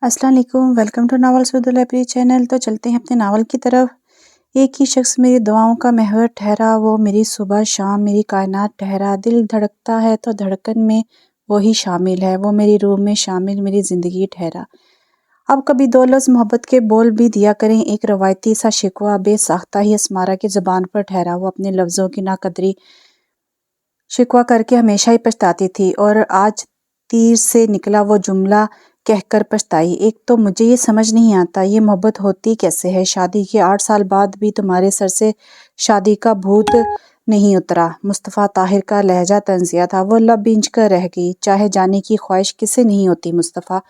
अस्सलाम वालेकुम, welcome to novels with library channel. तो चलते हैं अपने नावल की तरफ। एक ही शख्स मेरी दुआओं का महवर ठहरा, वो मेरी सुबह शाम मेरी कायनात ठहरा। दिल धड़कता है तो धड़कन में वही शामिल है, वो मेरी रूह में शामिल मेरी ज़िंदगी ठहरा। अब कभी दो लफ्ज़ मोहब्बत के बोल भी दिया करें, एक रवायती सा शिकवा बेसाख्ता ही अस्मारा की ज़बान पर ठहरा। वो अपने लफ्ज़ों की नाकदरी शिकवा करके हमेशा ही पछताती थी, और आज तीर से निकला वो जुमला कहकर पछताई। एक तो मुझे ये समझ नहीं आता, ये मोहब्बत होती कैसे है? शादी के 8 साल बाद भी तुम्हारे सर से शादी का भूत नहीं उतरा। मुस्तफ़ा ताहिर का लहजा तंजिया था, वो लब इंच कर रह गई। चाहे जाने की ख्वाहिश किसे नहीं होती मुस्तफ़ा।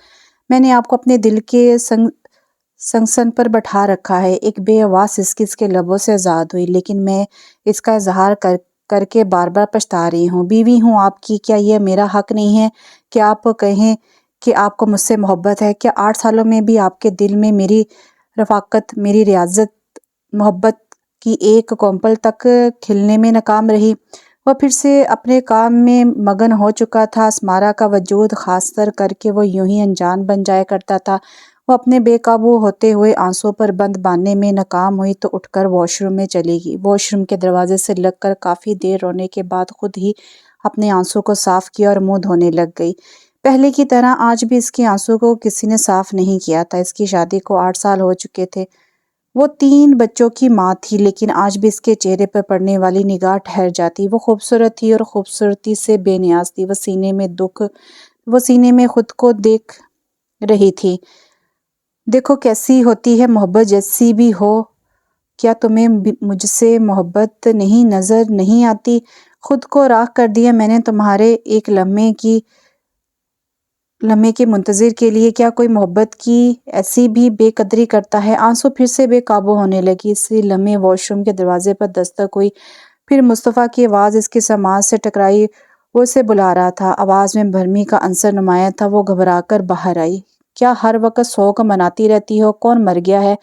मैंने आपको अपने दिल के संगसन पर बैठा रखा है। एक बेआवाज़ सिसकी इसके लबों से आज़ाद हुई, लेकिन मैं इसका इजहार करके बार बार पछता रही हूँ। बीवी हूँ आपकी, क्या यह मेरा हक नहीं है कि आप कहें कि आपको मुझसे मोहब्बत है? क्या 8 सालों में भी आपके दिल में मेरी रफ़ाकत, मेरी रियाज़त, मोहब्बत की एक कौंपल तक खिलने में नाकाम रही? वह फिर से अपने काम में मगन हो चुका था। अस्मारा का वजूद खासतर करके वो यूं ही अनजान बन जाया करता था। वो अपने बेकाबू होते हुए आंसुओं पर बंद बांधने में नाकाम हुई तो उठकर वॉशरूम में चली गई। वॉशरूम के दरवाजे से लगकर काफ़ी देर रोने के बाद खुद ही अपने आंसू को साफ किया और मुंह धोने लग गई। पहले की तरह आज भी इसके आंसू को किसी ने साफ नहीं किया था। इसकी शादी को 8 साल हो चुके थे। वो 3 बच्चों की माँ थी, लेकिन आज भी इसके चेहरे पर पड़ने वाली निगाह ठहर जाती। वो खूबसूरत थी और खूबसूरती से बेनियाज थी। वो सीने में खुद को देख रही थी। देखो कैसी होती है मोहब्बत, जैसी भी हो। क्या तुम्हें मुझसे मोहब्बत नहीं नजर नहीं आती? खुद को राख कर दिया मैंने तुम्हारे एक लम्हे के मुंतज़िर के लिए। क्या कोई मोहब्बत की ऐसी भी बेकदरी करता है? आंसू फिर से बेकाबू होने लगी। इसी लम्हे वॉशरूम के दरवाजे पर दस्तक हुई। फिर मुस्तफ़ा की आवाज़ इसकी समाज से टकराई। वो इसे बुला रहा था। आवाज़ में भरमी का अंसर नुमाया था। वो घबराकर बाहर आई। क्या हर वक्त शौक मनाती रहती हो? कौन मर गया है?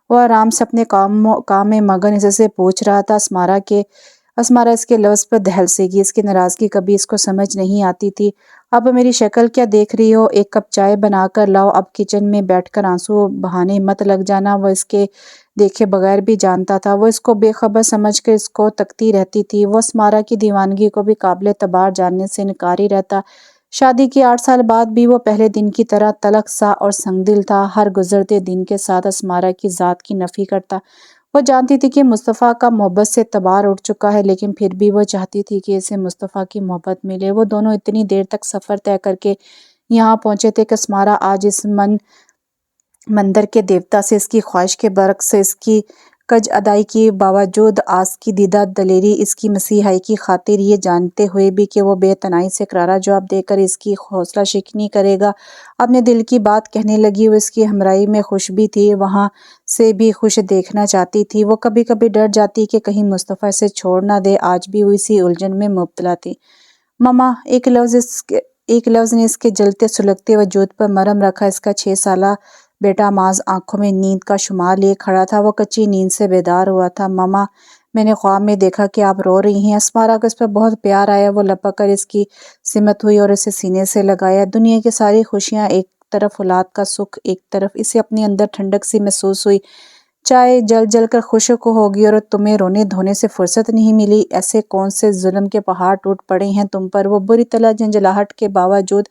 वो आराम से अपने काम में मगन इससे पूछ रहा था। अस्मारा इसके लफ्ज़ पर दहलसेगी। इसकी नाराज़गी कभी इसको समझ नहीं आती थी। अब मेरी शक्ल क्या देख रही हो? एक कप चाय बना कर लाओ। अब किचन में बैठकर आंसू बहाने मत लग जाना। वो इसके देखे बगैर भी जानता था। वो इसको बेखबर समझकर इसको तकती रहती थी। वो अस्मारा की दीवानगी को भी काबिल तबार जानने से इनकारी रहता। शादी के 8 साल बाद भी वो पहले दिन की तरह तलख सा और संगदिल था। हर गुजरते दिन के साथ अस्मारा की ज़ात की नफ़ी करता। वो जानती थी कि मुस्तफ़ा का मोहब्बत से तबार उठ चुका है, लेकिन फिर भी वो चाहती थी कि इसे मुस्तफ़ा की मोहब्बत मिले। वो दोनों इतनी देर तक सफ़र तय करके यहाँ पहुँचे थे कि अस्मारा आज इस मंदिर के देवता से इसकी ख्वाहिश के बरक्स से इसकी कज अदाई के बावजूद आस की दीदा दलेरी इसकी मसीहाई की खातिर, ये जानते हुए भी कि वो बेतनाई से करारा जवाब देकर इसकी हौसला शिकनी करेगा, अपने दिल की बात कहने लगी। वो इसकी हमराई में खुश भी थी, वहाँ से भी खुश देखना चाहती थी। वो कभी कभी डर जाती कि कहीं मुस्तफ़ा इसे छोड़ ना दे। आज भी वो इसी उलझन में मुब्तला थी। ममा, एक लफ्ज़ ने इसके जलते सुलगते वजूद पर मरहम रखा। इसका 6 साला बेटा माज आंखों में नींद का शुमार लिए खड़ा था। वो कच्ची नींद से बेदार हुआ था। ममा, मैंने ख्वाब में देखा कि आप रो रही हैं। अस्मारा को इस पर बहुत प्यार आया। वो लपक कर इसकी सिमत हुई और इसे सीने से लगाया। दुनिया की सारी खुशियाँ एक तरफ, औलाद का सुख एक तरफ, इसे अपने अंदर ठंडक सी महसूस हुई। चाहे जल जल कर खुशक होगी और तुम्हें रोने धोने से फुर्सत नहीं मिली। ऐसे कौन से जुल्म के पहाड़ टूट पड़े हैं तुम पर? वो बुरी तरह झंझलाहट के बावजूद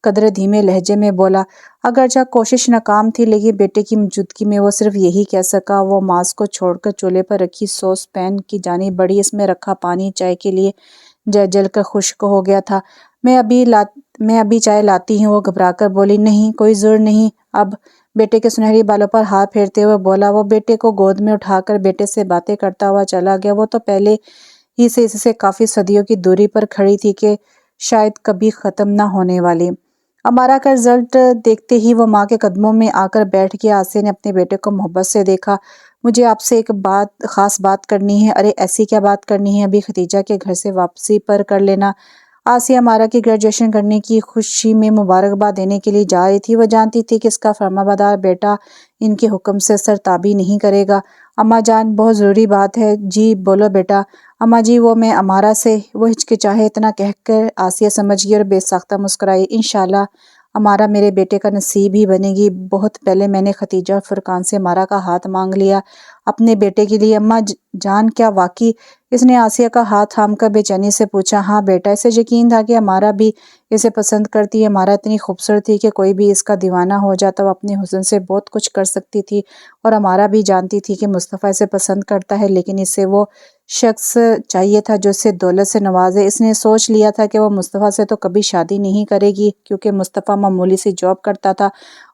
कदरे धीमे लहजे में बोला। अगरचा कोशिश नाकाम थी, लेकिन बेटे की मौजूदगी में वो सिर्फ यही कह सका। वो मांस को छोड़कर चूल्हे पर रखी सॉस पैन की जानी बढ़ी। इसमें रखा पानी चाय के लिए जल जल कर खुश्क हो गया था। मैं अभी चाय लाती हूँ, वो घबराकर बोली। नहीं, कोई ज़रूर नहीं। अब बेटे के सुनहरी बालों पर हाथ फेरते हुए बोला। वो बेटे को गोद में उठाकर बेटे से बातें करता हुआ चला गया। वो तो पहले ही से इससे काफ़ी सदियों की दूरी पर खड़ी थी कि शायद कभी ख़त्म ना होने वाली। अमारा का रिजल्ट देखते ही वो माँ के कदमों में आकर बैठ गया। आसिया ने अपने बेटे को मोहब्बत से देखा। मुझे आपसे एक ख़ास बात करनी है। अरे ऐसी क्या बात करनी है? अभी खदीजा के घर से वापसी पर कर लेना। आसिया अमारा की ग्रेजुएशन करने की खुशी में मुबारकबाद देने के लिए जा रही थी। वह जानती थी कि इसका फर्माबरदार बेटा इनके हुक्म से सरताबी नहीं करेगा। अम्मा जान, बहुत ज़रूरी बात है। जी बोलो बेटा। अम्मा जी, वो मैं अमारा से। वो हिचकिचाहे इतना कहकर आसिया समझ गई और बेसाख्ता मुस्कुराई। इंशाल्लाह امارا میرے بیٹے کا نصیب ہی بنے گی۔ بہت پہلے میں نے ختیجہ اور فرقان سے امارا کا ہاتھ مانگ لیا اپنے بیٹے کے لیے۔ اماں جان کیا واقعی؟ اس نے آسیہ کا ہاتھ تھام کر بے چینی سے پوچھا۔ ہاں بیٹا، اسے یقین تھا کہ امارا بھی اسے پسند کرتی ہے۔ امارا اتنی خوبصورت تھی کہ کوئی بھی اس کا دیوانہ ہو جاتا۔ وہ اپنے حسن سے بہت کچھ کر سکتی تھی، اور امارا بھی جانتی تھی کہ مصطفیٰ اسے پسند کرتا ہے، لیکن اسے وہ شخص چاہیے تھا جو اسے دولت سے نوازے۔ اس نے سوچ لیا تھا کہ وہ مصطفیٰ سے تو کبھی شادی نہیں کرے گی، کیونکہ مصطفیٰ معمولی سی جاب کرتا تھا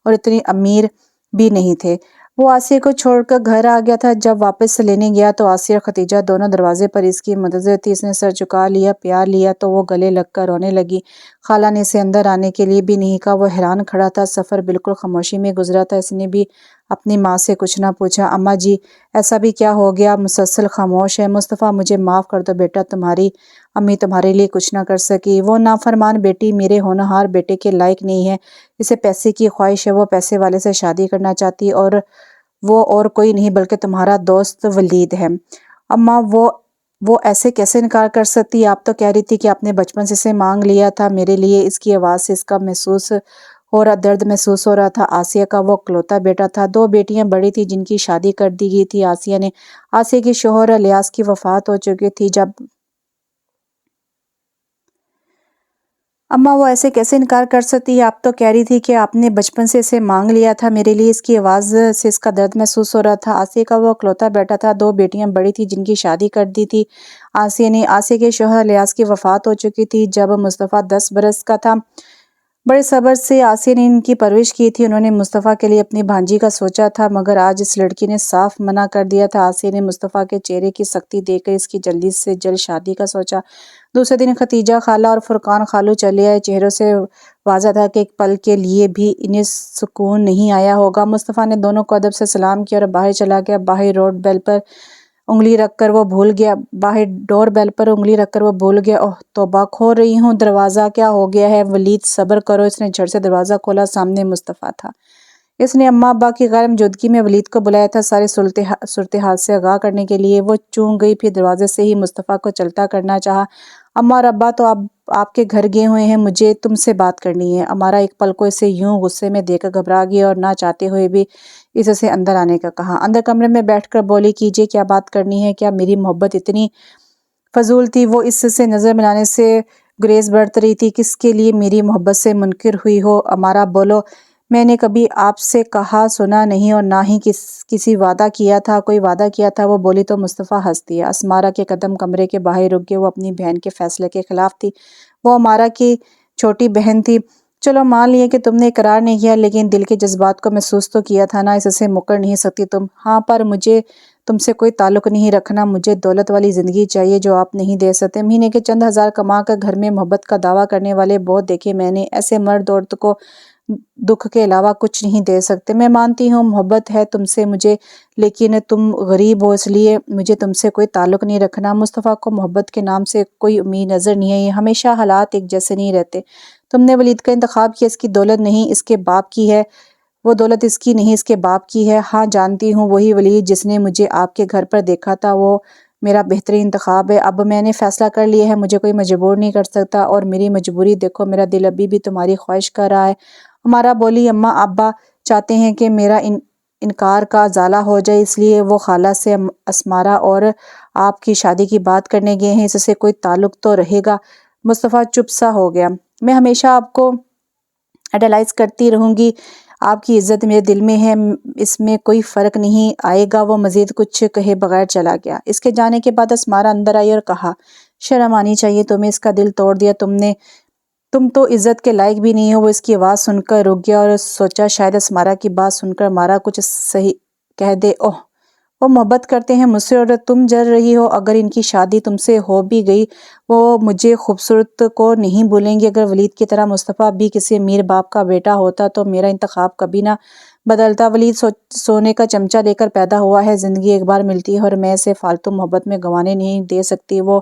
اور اتنی امیر بھی نہیں تھے۔ وہ آسیہ کو چھوڑ کر گھر آ گیا تھا۔ جب واپس لینے گیا تو آسیہ اور ختیجہ دونوں دروازے پر اس کی منتظر تھی۔ اس نے سر جھکا لیا، پیار لیا تو وہ گلے لگ کر رونے لگی۔ خالہ نے اسے اندر آنے کے لیے بھی نہیں کہا۔ وہ حیران کھڑا تھا۔ سفر بالکل خاموشی میں گزرا تھا۔ اس نے بھی اپنی ماں سے کچھ نہ پوچھا۔ اماں جی، ایسا بھی کیا ہو گیا؟ مسلسل خاموش ہے۔ مصطفیٰ، مجھے معاف کر دو بیٹا، تمہاری امی تمہارے لیے کچھ نہ کر سکی۔ وہ نافرمان بیٹی میرے ہونہار بیٹے کے لائق نہیں ہے۔ اسے پیسے کی خواہش ہے، وہ پیسے والے سے شادی کرنا چاہتی، اور وہ اور کوئی نہیں بلکہ تمہارا دوست ولید ہے۔ اماں، وہ ایسے کیسے انکار کر سکتی؟ آپ تو کہہ رہی تھی کہ آپ نے بچپن سے اسے مانگ لیا تھا میرے لیے۔ اس کی آواز سے اس کا درد محسوس ہو رہا تھا۔ آسیہ کا وہ اکلوتا بیٹا تھا۔ 2 بیٹیاں بڑی تھی جن کی شادی کر دی گئی تھی۔ آسیہ کی شوہر الیاس کی وفات ہو چکی تھی جب اماں، وہ ایسے کیسے انکار کر سکتی ہے؟ آپ تو کہہ رہی تھی کہ آپ نے بچپن سے اسے مانگ لیا تھا میرے لیے۔ اس کی آواز سے اس کا درد محسوس ہو رہا تھا۔ آسیہ کا وہ اکلوتا بیٹا تھا۔ 2 بیٹیاں بڑی تھی جن کی شادی کر دی تھی۔ آسیہ کے شوہر الیاس کی وفات ہو چکی تھی جب مصطفیٰ 10 برس کا تھا۔ بڑے صبر سے آسیہ نے ان کی پرورش کی تھی۔ انہوں نے مصطفیٰ کے لیے اپنی بھانجی کا سوچا تھا، مگر آج اس لڑکی نے صاف منع کر دیا تھا۔ آسیہ نے مصطفیٰ کے چہرے کی سختی دیکھ کر اس کی جلدی سے جلد شادی کا سوچا۔ دوسرے دن ختیجہ خالہ اور فرقان خالو چلے آئے۔ چہروں سے واضح تھا کہ ایک پل کے لیے بھی انہیں سکون نہیں آیا ہوگا۔ مصطفیٰ نے دونوں کو ادب سے سلام کیا اور باہر چلا گیا۔ باہر ڈور بیل پر انگلی رکھ کر وہ بھول گیا۔ اوہ توبہ، کھو رہی ہوں دروازہ، کیا ہو گیا ہے؟ ولید، صبر کرو۔ اس نے جھٹ سے دروازہ کھولا۔ سامنے مصطفیٰ تھا۔ اس نے اماں ابا کی غیر موجودگی میں ولید کو بلایا تھا، ساری صورتحال سے آگاہ کرنے کے لیے۔ وہ چونک گئی، پھر دروازے سے ہی مصطفیٰ کو چلتا کرنا چاہا۔ اماں اور ابا تو آپ کے گھر گئے ہوئے ہیں، مجھے تم سے بات کرنی ہے۔ امارا ایک پل کو اسے یوں غصے میں دیکھ کر گھبرا گئی اور نہ چاہتے ہوئے بھی اسے سے اندر آنے کا کہا۔ اندر کمرے میں بیٹھ کر بولی، کیجیے، کیا بات کرنی ہے؟ کیا میری محبت اتنی فضول تھی؟ وہ اس سے نظر ملانے سے گریز برت رہی تھی۔ کس کے لیے میری محبت سے منکر ہوئی ہو؟ امارا، بولو۔ میں نے کبھی آپ سے کہا سنا نہیں اور نہ ہی کوئی وعدہ کیا تھا۔ وہ بولی تو مصطفیٰ ہنس دیا۔ اسمارا کے قدم کمرے کے باہر رک گئے۔ وہ اپنی بہن کے فیصلے کے خلاف تھی۔ وہ امارا کی چھوٹی بہن تھی۔ چلو مان لیے کہ تم نے اقرار نہیں کیا، لیکن دل کے جذبات کو محسوس تو کیا تھا نا؟ اس سے مکر نہیں سکتی تم؟ ہاں، پر مجھے تم سے کوئی تعلق نہیں رکھنا۔ مجھے دولت والی زندگی چاہیے جو آپ نہیں دے سکتے۔ مہینے کے چند ہزار کما کر گھر میں محبت کا دعویٰ کرنے والے بہت دیکھے میں نے۔ ایسے مرد عورت کو دکھ کے علاوہ کچھ نہیں دے سکتے۔ میں مانتی ہوں محبت ہے تم سے مجھے، لیکن تم غریب ہو، اس لیے مجھے تم سے کوئی تعلق نہیں رکھنا۔ مصطفیٰ کو محبت کے نام سے کوئی امید نظر نہیں آئی۔ ہمیشہ حالات ایک جیسے نہیں رہتے۔ تم نے ولید کا انتخاب کیا، اس کی دولت نہیں، اس کے باپ کی ہے۔ وہ دولت اس کی نہیں، اس کے باپ کی ہے۔ ہاں جانتی ہوں، وہی ولید جس نے مجھے آپ کے گھر پر دیکھا تھا، وہ میرا بہترین انتخاب ہے۔ اب میں نے فیصلہ کر لیا ہے، مجھے کوئی مجبور نہیں کر سکتا، اور میری مجبوری دیکھو، میرا دل ابھی بھی تمہاری خواہش کر رہا ہے۔ امارا بولی، اماں ابا چاہتے ہیں کہ میرا انکار کا ازالہ ہو جائے، اس لیے وہ خالہ سے اسمارا اور آپ کی شادی کی بات کرنے گئے ہیں۔ اس سے کوئی تعلق تو رہے گا؟ مصطفیٰ چپ سا ہو گیا۔ میں ہمیشہ آپ کو آئیڈیلائز کرتی رہوں گی، آپ کی عزت میرے دل میں ہے، اس میں کوئی فرق نہیں آئے گا۔ وہ مزید کچھ کہے بغیر چلا گیا۔ اس کے جانے کے بعد اسمارا اندر آئی اور کہا، شرم آنی چاہیے تمہیں، اس کا دل توڑ دیا تم نے، تم تو عزت کے لائق بھی نہیں ہو۔ وہ اس کی آواز سن کر رک گیا اور سوچا شاید اسمارا کی بات سن کر امارا کچھ صحیح کہہ دے۔ اوہ، وہ محبت کرتے ہیں مجھ سے اور تم جل رہی ہو۔ اگر ان کی شادی تم سے ہو بھی گئی، وہ مجھے خوبصورت کو نہیں بھولیں گے۔ اگر ولید کی طرح مصطفیٰ بھی کسی امیر باپ کا بیٹا ہوتا تو میرا انتخاب کبھی نہ بدلتا۔ ولید سونے کا چمچہ لے کر پیدا ہوا ہے، زندگی ایک بار ملتی ہے اور میں اسے فالتو محبت میں گنوانے نہیں دے سکتی۔ وہ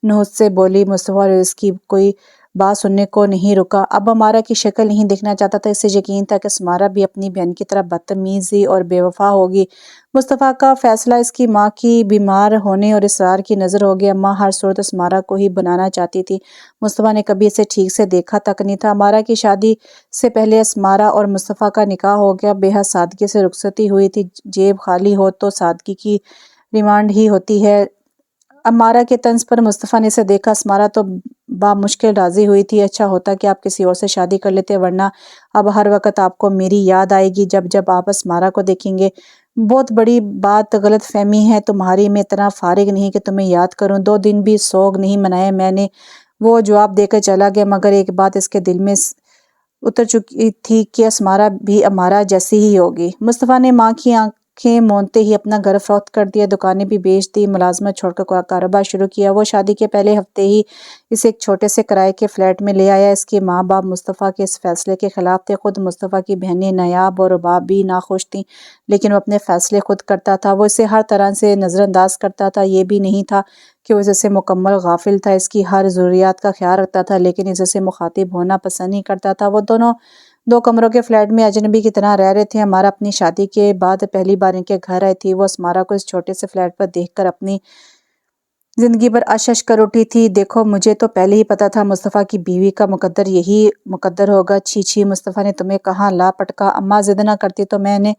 نحوست سے بولی۔ مصطفیٰ اور اس کی کوئی बात सुनने को नहीं रुका। अब अमारा की शक्ल नहीं देखना चाहता था। इससे यकीन था कि अस्मारा भी अपनी बहन की तरह बदतमीज़ी और बेवफा होगी। मुस्तफ़ा का फैसला इसकी माँ की बीमार होने और इसरार की नज़र हो गया। माँ हर सूरत अस्मारा को ही बनाना चाहती थी। मुस्तफ़ा ने कभी इसे ठीक से देखा तक नहीं था। अमारा की शादी से पहले अस्मारा और मुस्तफ़ा का निकाह हो गया। बेहद सादगी से रुखसती हुई थी। जेब खाली हो तो सादगी की डिमांड ही होती है। अमारा के तंज पर मुस्तफ़ा ने इसे देखा। अस्मारा तो बामुश्किल राज़ी हुई थी। अच्छा होता कि आप किसी और से शादी कर लेते, वरना अब हर वक्त आपको मेरी याद आएगी जब जब आप अस्मारा को देखेंगे। बहुत बड़ी बात गलत फहमी है तुम्हारी, मैं इतना फारिग नहीं कि तुम्हें याद करूं। 2 दिन भी सोग नहीं मनाए मैंने। वो जवाब देकर चला गया, मगर एक बात इसके दिल में उतर चुकी थी कि अस्मारा भी अमारा जैसी ही होगी। मुस्तफ़ा ने माँ की आंखें मूंदते ही अपना घर फरोख्त कर दिया, दुकानें भी बेच दी, मुलाजमत छोड़कर कारोबार शुरू किया। वो शादी के पहले हफ्ते ही इसे एक छोटे से किराए के फ्लैट में ले आया। इसके माँ बाप मुस्तफ़ा के इस फैसले के खिलाफ थे। खुद मुस्तफ़ा की बहनें नायाब और रुबाब भी नाखुश थीं, लेकिन वो अपने फैसले खुद करता था। वो इसे हर तरह से नज़रअंदाज करता था। ये भी नहीं था कि वो इससे मुकम्मल गाफिल था। इसकी हर ज़रूरियात का ख्याल रखता था, लेकिन इससे मुखातिब होना पसंद नहीं करता था। वो दोनों 2 कमरों के फ्लैट में अजनबी की तरह रह रहे थे। अमारा अपनी शादी के बाद पहली बार इनके घर आई थी। वो अस्मारा को इस छोटे से फ्लैट पर देखकर अपनी जिंदगी पर अशश कर उठी थी। देखो, मुझे तो पहले ही पता था मुस्तफ़ा की बीवी का मुकद्दर यही मुकद्दर होगा। छी छी, मुस्तफ़ा ने तुम्हें कहाँ ला पटका। अम्मा जिद ना करती तो मैं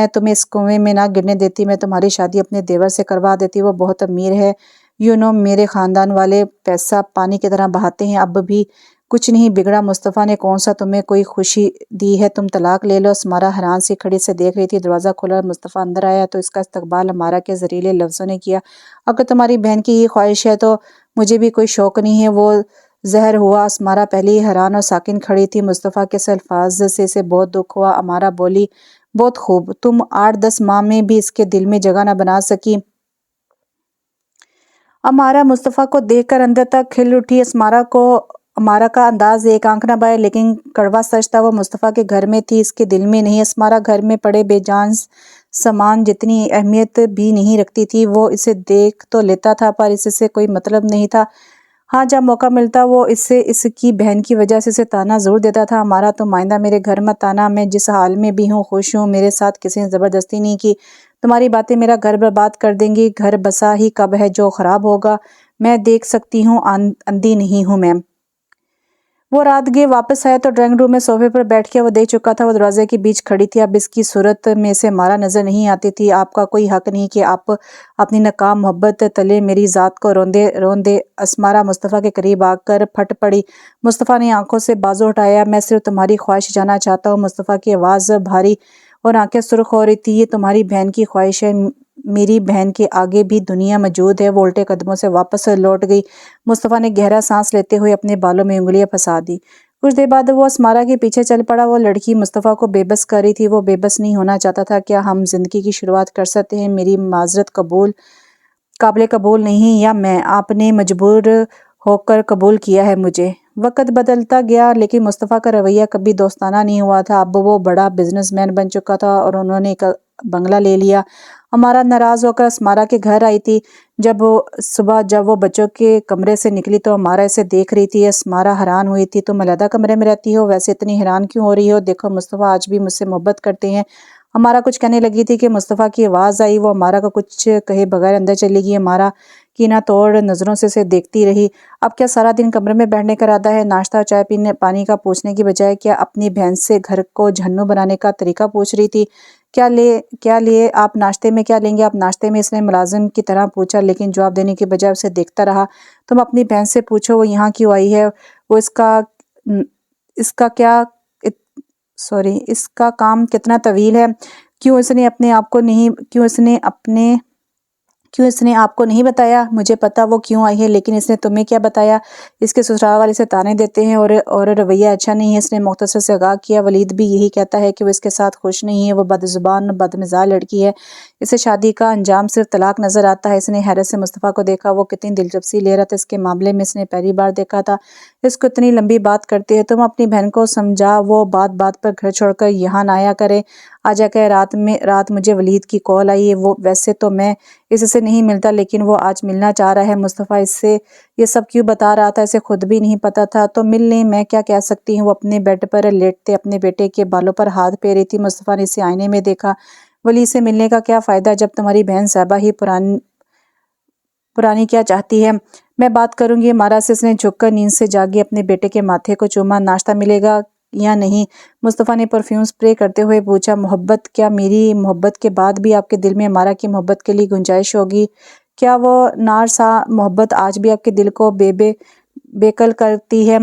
तुम्हें इस कुएं में ना गिरने देती। मैं तुम्हारी शादी अपने देवर से करवा देती। वो बहुत अमीर है। मेरे खानदान वाले पैसा पानी की तरह बहाते हैं। अब भी कुछ नहीं बिगड़ा। मुस्तफ़ा ने कौन सा तुम्हें कोई खुशी दी है? तुम तलाक ले लो। अस्मारा हैरान सी खड़ी से देख रही थी। दरवाज़ा खुला और मुस्तफ़ा अंदर आया तो इसका इस्तकबाल अमारा के ज़हरीले लफ्ज़ों ने किया। अगर तुम्हारी बहन की ये ख्वाहिश है तो मुझे भी कोई शौक़ नहीं है। वो ज़हर हुआ। अस्मारा पहले ही हैरान और साकिन खड़ी थी। मुस्तफ़ा के इस अल्फाज से इसे बहुत दुख हुआ। अमारा बोली, बहुत खूब, तुम 8-10 माह में भी इसके दिल में जगह न बना सकी। अमारा मुस्तफ़ा को देखकर अंदर तक खिल उठी। अमारा का अंदाज एक आंख न बाए, लेकिन कड़वा सच था। वो मुस्तफ़ा के घर में थी, इसके दिल में नहीं। अस्मारा घर में पड़े बेजान सामान जितनी अहमियत भी नहीं रखती थी। वो इसे देख तो लेता था, पर इससे कोई मतलब नहीं था। हाँ, जब मौका मिलता वो इससे इसकी बहन की वजह से इसे ताना ज़रूर देता था। हमारा तो माइंदा मेरे घर मत आना, मैं जिस हाल में भी हूँ खुश हूँ। मेरे साथ किसी ने ज़बरदस्ती नहीं की। तुम्हारी बातें मेरा घर बर्बाद कर देंगी। घर बसा ही कब है जो ख़राब होगा। मैं देख सकती हूँ, अंधी नहीं हूँ मैं। वो रात गए वापस आया तो ड्राइंग रूम में सोफे पर बैठ के वो देख चुका था। वो दरवाजे के बीच खड़ी थी। अब इसकी सूरत में से मारा नजर नहीं आती थी। आपका कोई हक नहीं कि आप अपनी नाकाम मोहब्बत तले मेरी ज़ात को रोंदे। अस्मारा मुस्तफ़ा के करीब आकर फट पड़ी। मुस्तफ़ा ने आंखों से बाजू हटाया। मैं सिर्फ तुम्हारी ख्वाहिश जाना चाहता हूँ। मुस्तफ़ा की आवाज़ भारी और आंखें सुर्ख हो रही थी। ये तुम्हारी बहन की ख्वाहिश है। मेरी बहन के आगे भी दुनिया मौजूद है। वो उल्टे कदमों से वापस लौट गई। मुस्तफ़ा ने गहरा सांस लेते हुए अपने बालों में उंगलियां फंसा दी। कुछ देर बाद वो अस्मारा के पीछे चल पड़ा। वो लड़की मुस्तफ़ा को बेबस कर रही थी। वो बेबस नहीं होना चाहता था। क्या हम जिंदगी की शुरुआत कर सकते हैं? मेरी माजरत काबिल कबूल नहीं, या मैं आपने मजबूर होकर कबूल किया है मुझे। वक्त बदलता गया, लेकिन मुस्तफ़ा का रवैया कभी दोस्ताना नहीं हुआ था। अब वो बड़ा बिजनेसमैन बन चुका था और उन्होंने एक बंगला ले लिया। हमारा नाराज़ होकर अस्मारा के घर आई थी। जब वो बच्चों के कमरे से निकली तो हमारा इसे देख रही थी। अस्मारा हैरान हुई थी। तुम अलग कमरे में रहती हो, वैसे इतनी हैरान क्यों हो रही हो? देखो, मुस्तफ़ा आज भी मुझसे मोहब्बत करते हैं। हमारा कुछ कहने लगी थी कि मुस्तफ़ा की आवाज़ आई। वो हमारा का कुछ कहे बगैर अंदर चली गई। हमारा की ना तोड़ नज़रों से देखती रही। अब क्या सारा दिन कमरे में बैठने का इरादा है? नाश्ता चाय पीने पानी का पूछने की बजाय क्या अपनी बहन से घर को झन्नू बनाने का तरीका पूछ रही थी? क्या लिए आप नाश्ते में क्या लेंगे आप नाश्ते में? इसने मुलाजिम की तरह पूछा, लेकिन जवाब देने के बजाय उसे देखता रहा। तुम अपनी बहन से पूछो वो यहाँ क्यों आई है। वो इसका क्या इसका काम कितना तवील है। क्यों इसने आपको नहीं बताया? मुझे पता वो क्यों आई है, लेकिन इसने तुम्हें क्या बताया? इसके ससुराल वाले इसे ताने देते हैं और रवैया अच्छा नहीं है। इसने मुख्तसर से आगाह किया। वलीद भी यही कहता है कि वो इसके साथ खुश नहीं है। वो बदजुबान बदमिजाज लड़की है। इसे शादी का अंजाम सिर्फ तलाक नजर आता है। इसने हैरत से मुस्तफ़ा को देखा। वो कितनी दिलचस्पी ले रहा था इसके मामले में। इसने पहली बार देखा था। इसको इतनी लंबी बात करती है। तुम अपनी बहन को समझा वो बात बात पर घर छोड़कर यहाँ ना आया करे। आ जाकर रात मुझे वलीद की कॉल आई है। वो वैसे तो मैं इससे نہیں ملتا لیکن وہ آج ملنا چاہ رہا ہے۔ مصطفیٰ اس سے یہ سب کیوں بتا رہا تھا، اسے خود بھی نہیں پتا تھا۔ تو مل لیں، میں کیا کہہ سکتی ہوں۔ وہ اپنے بیڈ پر لیٹتے اپنے بیٹے کے بالوں پر ہاتھ پھیر رہی تھی۔ مصطفیٰ نے اسے آئینے میں دیکھا۔ ولید سے ملنے کا کیا فائدہ جب تمہاری بہن صاحبہ ہی پرانی کیا چاہتی ہے؟ میں بات کروں گی امارا سے۔ اس نے جھک کر نیند سے جاگی اپنے بیٹے کے ماتھے کو چوما۔ ناشتہ ملے گا یا نہیں؟ مصطفیٰ نے پرفیوم سپرے کرتے ہوئے پوچھا۔ محبت؟ کیا میری محبت کے بعد بھی آپ کے دل میں امارا کی محبت کے لیے گنجائش ہوگی؟ کیا وہ نارسا محبت آج بھی آپ کے دل کو بےکل کرتی ہے؟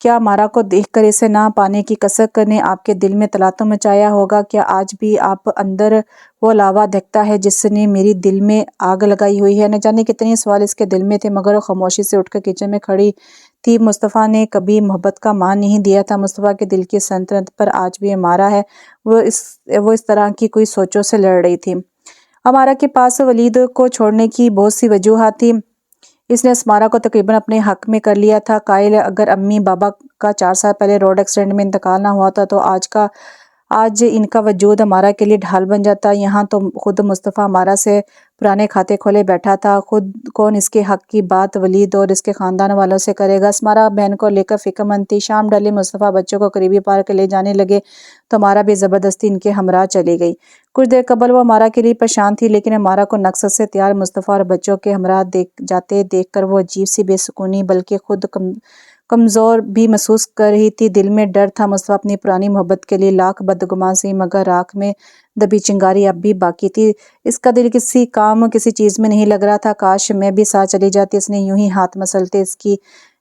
کیا امارا کو دیکھ کر اسے نہ پانے کی کثرت نے آپ کے دل میں تلاطم مچایا ہوگا؟ کیا آج بھی آپ اندر وہ لاوا دھکتا ہے جس نے میری دل میں آگ لگائی ہوئی ہے؟ نہ جانے کتنے سوال اس کے دل میں تھے، مگر وہ خاموشی سے اٹھ کر کچن میں کھڑی تھی۔ مصطفیٰ نے کبھی محبت کا مان نہیں دیا تھا۔ مصطفیٰ کے دل کی سلطنت پر آج بھی امارا ہے۔ وہ اس طرح کی کوئی سوچوں سے لڑ رہی تھی۔ امارا کے پاس ولید کو چھوڑنے کی بہت سی وجوہات تھی۔ اس نے اسمارا کو تقریباً اپنے حق میں کر لیا تھا۔ قائل اگر امی بابا کا 4 سال پہلے روڈ ایکسیڈنٹ میں انتقال نہ ہوا تھا تو آج ان کا وجود امارا کے لیے ڈھال بن جاتا۔ یہاں تو خود مصطفیٰ امارا سے پرانے کھاتے کھولے بیٹھا تھا۔ خود کون اس کے حق کی بات ولید اور اس کے خاندان والوں سے کرے گا؟ اسمارا بہن کو لے کر فکر مند تھی۔ شام ڈھلی، مصطفیٰ بچوں کو قریبی پارک لے جانے لگے تو امارا بھی زبردستی ان کے ہمراہ چلی گئی۔ کچھ دیر قبل وہ امارا کے لیے پریشان تھی، لیکن امارا کو نقص سے تیار مصطفیٰ اور بچوں کے ہمراہ جاتے دیکھ کر وہ عجیب سی بے سکونی بلکہ خود کمزور بھی محسوس کر رہی تھی۔ دل میں ڈر تھا۔ مصطفیٰ اپنی پرانی محبت کے لیے لاکھ بدگمان سی، مگر راکھ میں دبی چنگاری اب بھی باقی تھی۔ اس کا دل کسی کام کسی چیز میں نہیں لگ رہا تھا۔ کاش میں بھی ساتھ چلی جاتی۔ اس نے یوں ہی ہاتھ مسلتے اس کی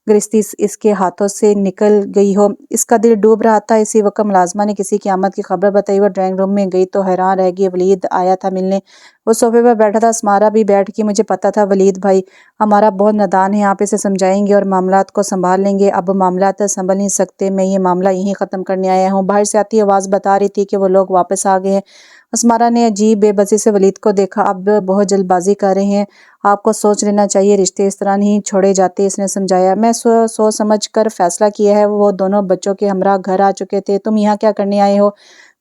گرستی اس کے ہاتھوں سے نکل گئی ہو۔ اس کا دل ڈوب رہا تھا۔ اسی وقت ملازمہ نے کسی کی آمد کی خبر بتائی۔ وہ ڈرائنگ روم میں گئی تو حیران رہ گئی۔ ولید آیا تھا ملنے۔ وہ صوفے پر بیٹھا تھا۔ اسمارا بھی بیٹھ گئی۔ مجھے پتا تھا ولید بھائی، امارا بہت نادان ہے، آپ اسے سمجھائیں گے اور معاملات کو سنبھال لیں گے۔ اب معاملات سنبھل نہیں سکتے، میں یہ معاملہ یہیں ختم کرنے آیا ہوں۔ باہر سے آتی آواز بتا رہی تھی کہ وہ لوگ واپس آ گئے ہیں۔ اسمارا نے عجیب بے بسی سے ولید کو دیکھا۔ آپ بہت جلد بازی کر رہے ہیں، آپ کو سوچ لینا چاہیے، رشتے اس طرح نہیں چھوڑے جاتے۔ اس نے سمجھایا۔ میں سوچ سمجھ کر فیصلہ کیا ہے۔ وہ دونوں بچوں کے ہمراہ گھر آ چکے تھے۔ تم یہاں کیا کرنے آئے ہو؟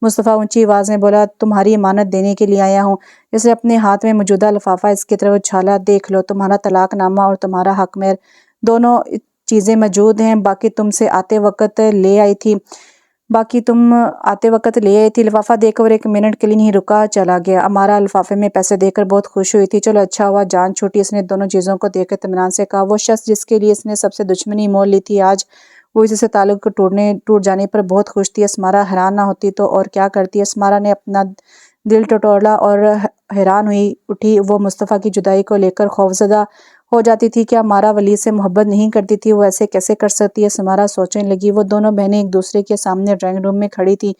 مصطفیٰ اونچی آواز میں بولا۔ تمہاری امانت دینے کے لیے آیا ہوں۔ اس نے اپنے ہاتھ میں موجودہ لفافہ اس کی طرف اچھالا۔ دیکھ لو، تمہارا طلاق نامہ اور تمہارا حق مہر دونوں چیزیں موجود ہیں۔ باقی تم آتے وقت لے آئی تھی۔ لفافہ دے کر ایک منٹ کے لیے نہیں رکا، چلا گیا۔ امارا لفافے میں پیسے دے کر بہت خوش ہوئی تھی۔ چلو اچھا ہوا، جان چھوٹی۔ اس نے دونوں چیزوں کو دیکھ کر اطمینان سے کہا۔ وہ شخص جس کے لیے اس نے سب سے دشمنی مول لی تھی، آج وہ اس سے تعلق ٹوٹ جانے پر بہت خوش تھی۔ اسمارا حیران نہ ہوتی تو اور کیا کرتی؟ اسمارا نے اپنا دل ٹٹولا اور حیران ہوئی اٹھی۔ وہ مصطفیٰ کی جدائی کو لے کر خوفزدہ ہو جاتی تھی۔ کیا امارا ولید سے محبت نہیں کرتی تھی؟ وہ ایسے کیسے کر سکتی ہے؟ اسمارا سوچنے لگی۔ وہ دونوں بہنیں ایک دوسرے کے سامنے ڈرائنگ روم میں کھڑی تھی۔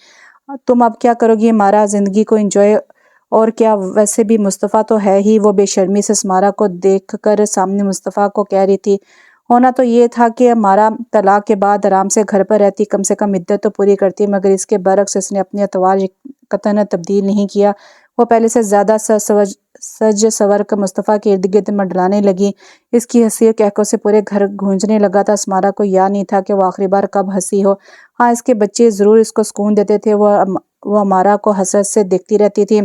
تم اب کیا کرو گی امارا؟ زندگی کو انجوائے اور کیا، ویسے بھی مصطفیٰ تو ہے ہی۔ وہ بے شرمی سے اسمارا کو دیکھ کر سامنے مصطفیٰ کو کہہ رہی تھی۔ ہونا تو یہ تھا کہ امارا طلاق کے بعد آرام سے گھر پر رہتی، کم سے کم عدت تو پوری کرتی، مگر اس کے برعکس اس نے اپنے اطوار قطعاً تبدیل نہیں کیا۔ وہ پہلے سے زیادہ سج سور کر مصطفیٰ کے ارد گرد منڈلانے لگی۔ اس کی ہنسی اور کہکوں سے پورے گھر گونجنے لگا تھا۔ اسمارا کو یاد نہیں تھا کہ وہ آخری بار کب ہنسی ہو۔ ہاں، اس کے بچے ضرور اس کو سکون دیتے تھے۔ وہ امارا کو حسرت سے دیکھتی رہتی تھی۔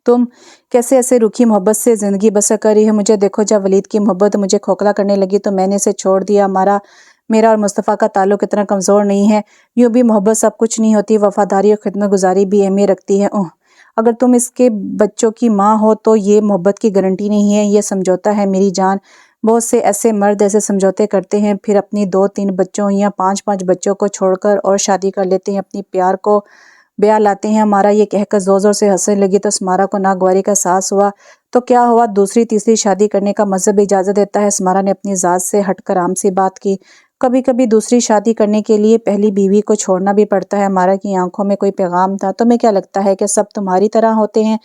تم کیسے ایسے روکھی محبت سے زندگی بسر کر رہی ہو؟ مجھے دیکھو، جب ولید کی محبت مجھے کھوکھلا کرنے لگی تو میں نے اسے چھوڑ دیا۔ میرا اور مصطفیٰ کا تعلق اتنا کمزور نہیں ہے۔ یوں بھی محبت سب کچھ نہیں ہوتی، وفاداری اور خدمت گزاری بھی اہمیت رکھتی ہے۔ اگر تم اس کے بچوں کی ماں ہو تو یہ محبت کی گارنٹی نہیں ہے، یہ سمجھوتا ہے میری جان۔ بہت سے ایسے مرد ایسے سمجھوتے کرتے ہیں، پھر اپنی 2-3 بچوں یا 5-5 بچوں کو چھوڑ کر اور شادی کر لیتے ہیں، اپنی پیار کو بیاہ لاتے ہیں۔ امارا یہ کہہ کر زور زور سے ہنسنے لگی تو اسمارا کو ناگواری کا احساس ہوا۔ تو کیا ہوا، دوسری تیسری شادی کرنے کا مذہب اجازت دیتا ہے؟ اسمارا نے اپنی ذات سے ہٹ کر عام سی بات کی۔ کبھی کبھی دوسری شادی کرنے کے لیے پہلی بیوی کو چھوڑنا بھی پڑتا ہے۔ امارا کی آنکھوں میں کوئی پیغام تھا۔ تمہیں کیا لگتا ہے کہ سب تمہاری طرح ہوتے ہیں؟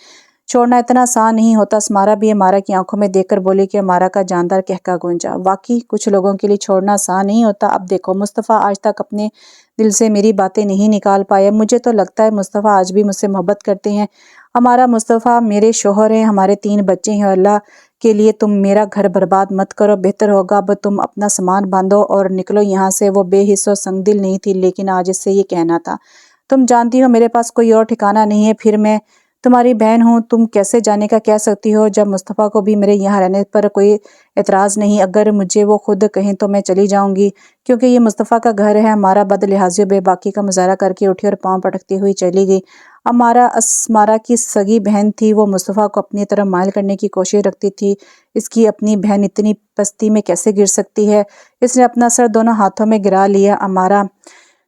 چھوڑنا اتنا آسان نہیں ہوتا۔ اسمارا بھی امارا کی آنکھوں میں دیکھ کر بولی کہ امارا کا جاندار قہقہ گونجا۔ واقعی کچھ لوگوں کے لیے چھوڑنا آسان نہیں ہوتا۔ اب دیکھو، مصطفیٰ آج تک اپنے دل سے میری باتیں نہیں نکال پایا۔ مجھے تو لگتا ہے مصطفیٰ آج بھی مجھ سے محبت کرتے ہیں۔ امارا، مصطفیٰ میرے شوہر ہیں، ہمارے 3 بچے ہیں، اور اللہ کے لیے تم میرا گھر برباد مت کرو۔ بہتر ہوگا اب تم اپنا سامان باندھو اور نکلو یہاں سے۔ وہ بے حس و سنگ دل نہیں تھی، لیکن آج اس سے یہ کہنا تھا۔ تم جانتی ہو میرے پاس کوئی اور ٹھکانہ نہیں ہے، پھر میں तुम्हारी बहन हूँ, तुम कैसे जाने का कह सकती हो जब मुस्तफ़ा को भी मेरे यहाँ रहने पर कोई एतराज़ नहीं। अगर मुझे वो खुद कहें तो मैं चली जाऊँगी, क्योंकि ये मुस्तफ़ा का घर है। अमारा बदलिहाज़ी बेबाकी का मुज़ाहरा करके उठी और पाँव पटकती हुई चली गई। अमारा अस्मारा की सगी बहन थी, वो मुस्तफ़ा को अपनी तरफ माइल करने की कोशिश रखती थी। इसकी अपनी बहन इतनी पस्ती में कैसे गिर सकती है। इसने अपना सर दोनों हाथों में गिरा लिया। अमारा,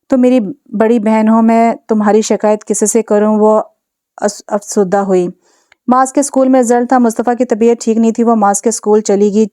तो मेरी बड़ी बहन हो, मैं तुम्हारी शिकायत किसी से करूं? वो अफसुदा हुई। मास के स्कूल में रिजल्ट था। मुस्तफ़ा की तबीयत ठीक नहीं थी, वो मास के स्कूल चली गई।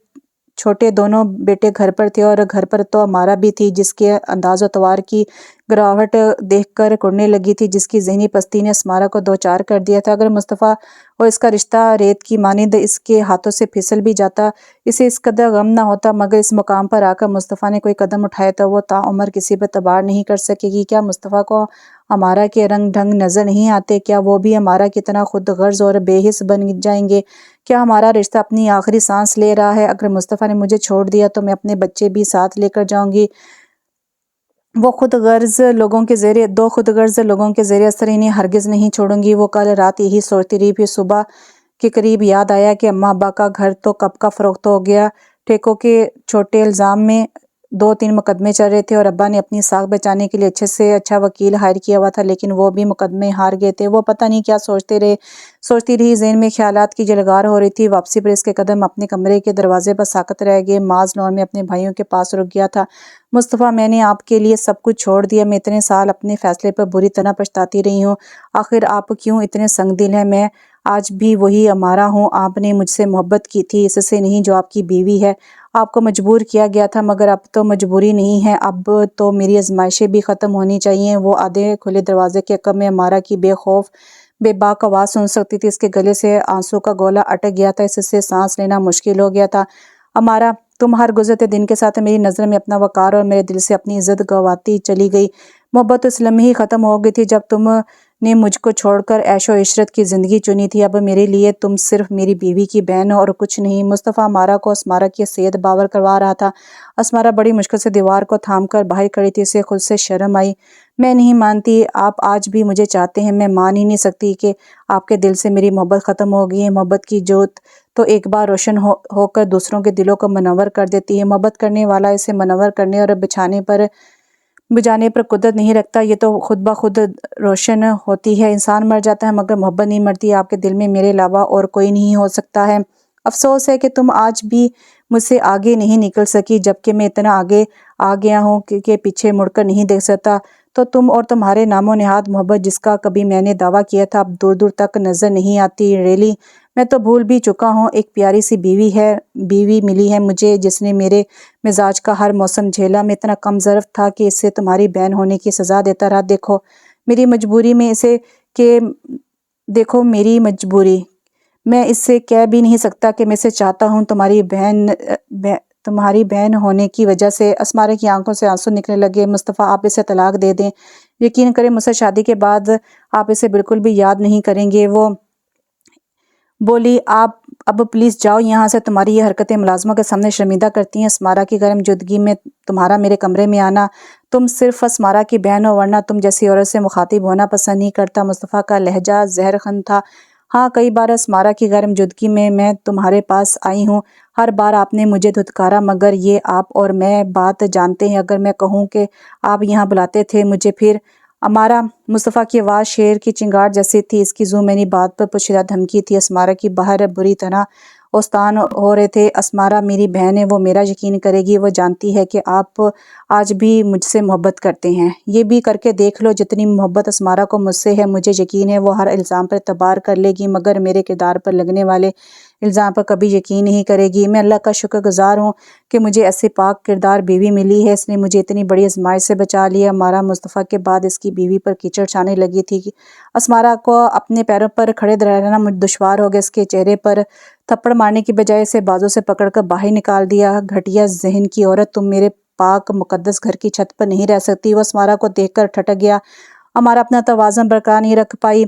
छोटे दोनों बेटे घर पर थे और घर पर तो अमारा भी थी, जिसके अंदाज़ तवार की गिरावट देखकर कुड़ने लगी थी, जिसकी ज़हनी पस्ती ने अस्मारा को दो चार कर दिया था। अगर मुस्तफ़ा और इसका रिश्ता रेत की मानिंद इसके हाथों से फिसल भी जाता, इसे इस कदर गम ना होता, मगर इस मुकाम पर आकर मुस्तफ़ा ने कोई कदम उठाया तो वो ताउम्र किसी पर तबार नहीं कर सकेगी। क्या मुस्तफ़ा को अमारा के रंग ढंग नज़र नहीं आते? क्या वो भी अमारा की तरह खुद गर्ज और बेहिस बन जाएंगे? क्या हमारा रिश्ता अपनी आखिरी सांस ले रहा है? अगर मुस्तफ़ा ने मुझे छोड़ दिया तो मैं अपने बच्चे भी साथ लेकर जाऊंगी। दो खुद गर्ज लोगों के ज़ेरे असर इन्हें हरगिज़ नहीं छोड़ूंगी। वो कल रात यही सोचती रही, फिर सुबह के करीब याद आया कि अम्मा अब्बा का घर तो कब का फ़रोख्त हो गया। ठेकों के छोटे इल्ज़ाम में 2-3 मुकदमे चल रहे थे और अब्बा ने अपनी साख बचाने के लिए अच्छे से अच्छा वकील हायर किया हुआ था, लेकिन वो भी मुकदमे हार गए थे। वो पता नहीं क्या सोचती रही। ज़हन में ख्यालात की जलगार हो रही थी। वापसी पर इसके कदम अपने कमरे के दरवाजे पर साकत रह गए। माज लॉन में अपने भाइयों के पास रुक गया था। मुस्तफ़ा, मैंने आपके लिए सब कुछ छोड़ दिया। मैं इतने साल अपने फैसले पर बुरी तरह पछताती रही हूँ। आखिर आप क्यों इतने संगदिल हैं? मैं आज भी वही अमारा हूँ। आपने मुझसे मोहब्बत की थी, इससे नहीं जो आपकी बीवी है। आपको मजबूर किया गया था, मगर अब तो मजबूरी नहीं है। अब तो मेरी आजमाइशें भी ख़त्म होनी चाहिए। वो आधे खुले दरवाजे के अकब में अमारा की बेखौफ बेबाक आवाज़ सुन सकती थी। इसके गले से आंसू का गोला अटक गया था, इससे सांस लेना मुश्किल हो गया था। अमारा, तुम हर गुजरते दिन के साथ मेरी नज़र में अपना वक़ार और मेरे दिल से अपनी इज़्ज़त गंवाती चली गई। मोहब्बत उस लम्हे ही ख़त्म हो गई थी जब तुमने मुझको छोड़कर ऐशो इशरत की ज़िंदगी चुनी थी। अब मेरे लिए तुम सिर्फ मेरी बीवी की बहन हो और कुछ नहीं। मुस्तफ़ा अमारा को अस्मारा की सेहत बावर करवा रहा था। अस्मारा बड़ी मुश्किल से दीवार को थाम कर बाहर खड़ी थी। उसे खुद से शर्म आई। मैं नहीं मानती आप आज भी मुझे चाहते हैं। मैं मान ही नहीं सकती कि आपके दिल से मेरी मोहब्बत ख़त्म हो गई है। मोहब्बत की जोत तो एक बार रोशन होकर दूसरों के दिलों को मनव्वर कर देती है। मोहब्बत करने वाला इसे मनव्वर करने और बुझाने पर कुदरत नहीं रखता। ये तो खुद ब खुद रोशन होती है। इंसान मर जाता है मगर मोहब्बत नहीं मरती। आपके दिल में मेरे अलावा और कोई नहीं हो सकता है। अफसोस है कि तुम आज भी मुझसे आगे नहीं निकल सकी, जबकि मैं इतना आगे आ गया हूँ कि पीछे मुड़कर नहीं देख सकता। तो तुम और तुम्हारे नामो नेहाद मोहब्बत, जिसका कभी मैंने दावा किया था, अब दूर दूर तक नज़र नहीं आती। रियली, मैं तो भूल भी चुका हूँ। एक प्यारी सी बीवी मिली है मुझे, जिसने मेरे मिजाज का हर मौसम झेला। मैं इतना कम ज़र्फ़ था कि इससे तुम्हारी बहन होने की सज़ा देता रहा। मेरी मजबूरी में इसे कि देखो मेरी मजबूरी, मैं इससे कह भी नहीं सकता कि मैं इसे चाहता हूँ। तुम्हारी बहन होने की वजह से अस्मारा की आंखों से आंसू निकलने लगे। मुस्तफ़ा, आप इसे तलाक दे दें। यकीन करें, मुझसे शादी के बाद आप इसे बिल्कुल भी याद नहीं करेंगे। वो बोली, आप अब प्लीज़ जाओ यहाँ से। तुम्हारी ये हरकतें मुलाज़मों के सामने शर्मिंदा करती हैं। अस्मारा की गर्म जुदगी में तुम्हारा मेरे कमरे में आना, तुम सिर्फ अस्मारा की बहन हो, वरना तुम जैसी औरत से मुखातिब होना पसंद नहीं करता। मुस्तफ़ा का लहजा ज़हरखन था। हाँ, कई बार अस्मारा की गर्म जुदगी में मैं तुम्हारे पास आई हूँ। हर बार आपने मुझे धुतकारा, मगर ये आप और मैं बात जानते हैं। अगर मैं कहूँ कि आप यहाँ बुलाते थे मुझे फिर? अमारा, मुस्तफ़ा की आवाज़ शेर की चिंगार जैसी थी। इसकी ज़ुबानी बात पर पुशीदा धमकी थी। अस्मारा की बाहर बुरी तरह ओस्तान हो रहे थे। अस्मारा मेरी बहन है, वो मेरा यकीन करेगी। वो जानती है कि आप आज भी मुझसे मोहब्बत करते हैं। ये भी करके देख लो। जितनी मोहब्बत अस्मारा को मुझसे है, मुझे यकीन है वो हर इल्ज़ाम पर एतबार कर लेगी, मगर मेरे किरदार पर लगने वाले इल्ज़ाम पर कभी यकीन नहीं करेगी। मैं अल्लाह का शुक्रगुज़ार हूँ कि मुझे ऐसी पाक किरदार बीवी मिली है। इसने मुझे इतनी बड़ी आजमाइश से बचा लिया। हमारा मुस्तफ़ा के बाद इसकी बीवी पर कीचड़ छाने लगी थी कि अस्मारा को अपने पैरों पर खड़े रहना मुझे दुश्वार हो गया। इसके चेहरे पर थप्पड़ मारने की बजाय इसे बाजू से पकड़कर बाहर निकाल दिया। घटिया जहन की औरत, तुम मेरे पाक मुकद्दस घर की छत पर नहीं रह सकती। वो अस्मारा को देखकर ठटक गया। हमारा अपना तवाज़ुन बरकरार नहीं रख पाई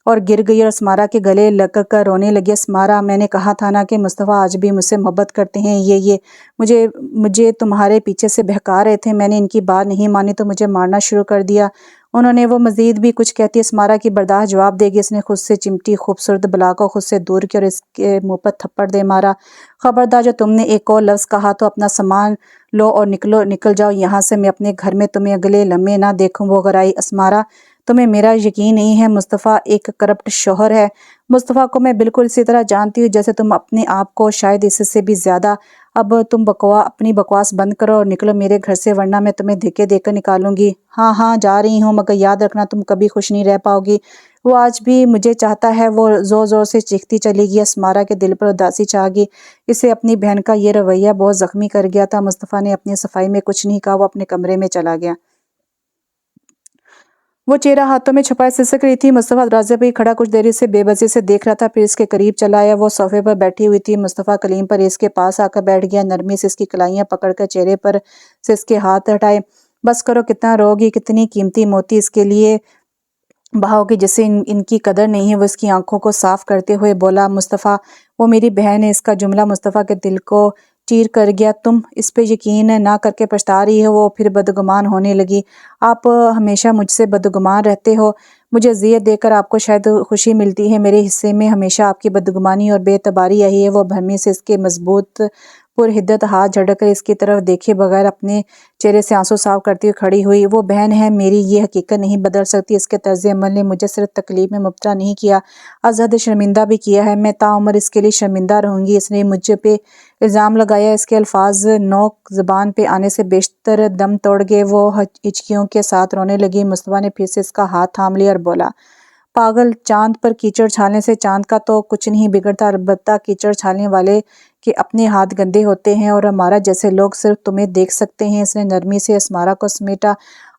और गिर गई और अस्मारा के गले लग कर रोने लगी। अस्मारा, मैंने कहा था ना कि मुस्तफ़ा आज भी मुझसे मोहब्बत करते हैं। ये मुझे तुम्हारे पीछे से बहका रहे थे। मैंने इनकी बात नहीं मानी तो मुझे मारना शुरू कर दिया। उन्होंने वो मज़ीद भी कुछ कहती अस्मारा की बर्दाश्त जवाब देगी। इसने खुद से चिमटी खूबसूरत बला को खुद से दूर किया और इसके मुंह पर थप्पड़ दे मारा। खबरदार जो तुमने एक और लफ्ज़ कहा तो अपना सामान लो और निकल जाओ यहाँ से। मैं अपने घर में तुम्हें अगले लम्हे ना देखूं। वो गराई। अस्मारा, तुम्हें मेरा यकीन नहीं है। मुस्तफ़ा एक करप्ट शौहर है। मुस्तफ़ा को मैं बिल्कुल इसी तरह जानती हूँ जैसे तुम अपने आप को, शायद इससे भी ज़्यादा। अब तुम अपनी बकवास बंद करो और निकलो मेरे घर से, वरना मैं तुम्हें धक्के देकर निकालूंगी। हाँ हाँ जा रही हूँ, मगर याद रखना तुम कभी खुश नहीं रह पाओगी। वो आज भी मुझे चाहता है। वो ज़ोर ज़ोर से चीखती चली गई। अस्मारा के दिल पर उदासी छा गई। इसे अपनी बहन का ये रवैया बहुत ज़ख्मी कर गया था। मुस्तफ़ा ने अपनी सफाई में कुछ नहीं कहा। वो अपने कमरे में चला गया। वो चेहरा हाथों में छुपाए सिसक रही थी। मुस्तफ़ा दरवाजे पर ही खड़ा कुछ देरी से बेबसी से देख रहा था, फिर इसके करीब चला आया। वो सोफे पर बैठी हुई थी। मुस्तफ़ा कलीम पर इसके पास आकर बैठ गया। नरमी से इसकी कलाइयाँ पकड़कर चेहरे पर से इसके हाथ हटाए। बस करो, कितना रोगी, कितनी कीमती मोती इसके लिए बहाओगे जिसे इनकी कदर नहीं है। वो इसकी आंखों को साफ करते हुए बोला, मुस्तफ़ा, वो मेरी बहन है। इसका जुमला मुस्तफ़ा के दिल को चीर कर गया। तुम इस पे यकीन ना करके पछता रही हो। वो फिर बदगुमान होने लगी। आप हमेशा मुझसे बदगुमान रहते हो। मुझे अज़ियत देकर आपको शायद खुशी मिलती है। मेरे हिस्से में हमेशा आपकी बदगुमानी और बेतबारी आई है। वो भरमी से इसके मजबूत पुरहिद्दत हाथ झटक कर इसकी तरफ देखे बगैर अपने चेहरे से आंसू साफ करती हुई खड़ी हुई। वो बहन है मेरी, ये हकीकत नहीं बदल सकती। इसके तर्ज अमल ने मुझे सिर्फ तकलीफ में मुब्तला नहीं किया, अज़हद शर्मिंदा भी किया है। मैं ताउम्र इसके लिए शर्मिंदा रहूंगी। इसने मुझ पे इल्ज़ाम लगाया। इसके अल्फाज नोक ज़बान पे आने से बेशतर दम तोड़ गए। वो हिचकियों के साथ रोने लगी। मुस्तफ़ा ने फिर से इसका हाथ थाम लिया और बोला, पागल, चांद पर कीचड़ छालने से चांद का तो कुछ नहीं बिगड़ता। अलबत्ता कीचड़ छालने वाले के अपने हाथ गंदे होते हैं और हमारा जैसे लोग सिर्फ तुम्हें देख सकते हैं। इसने नरमी से अस्मारा को समेटा।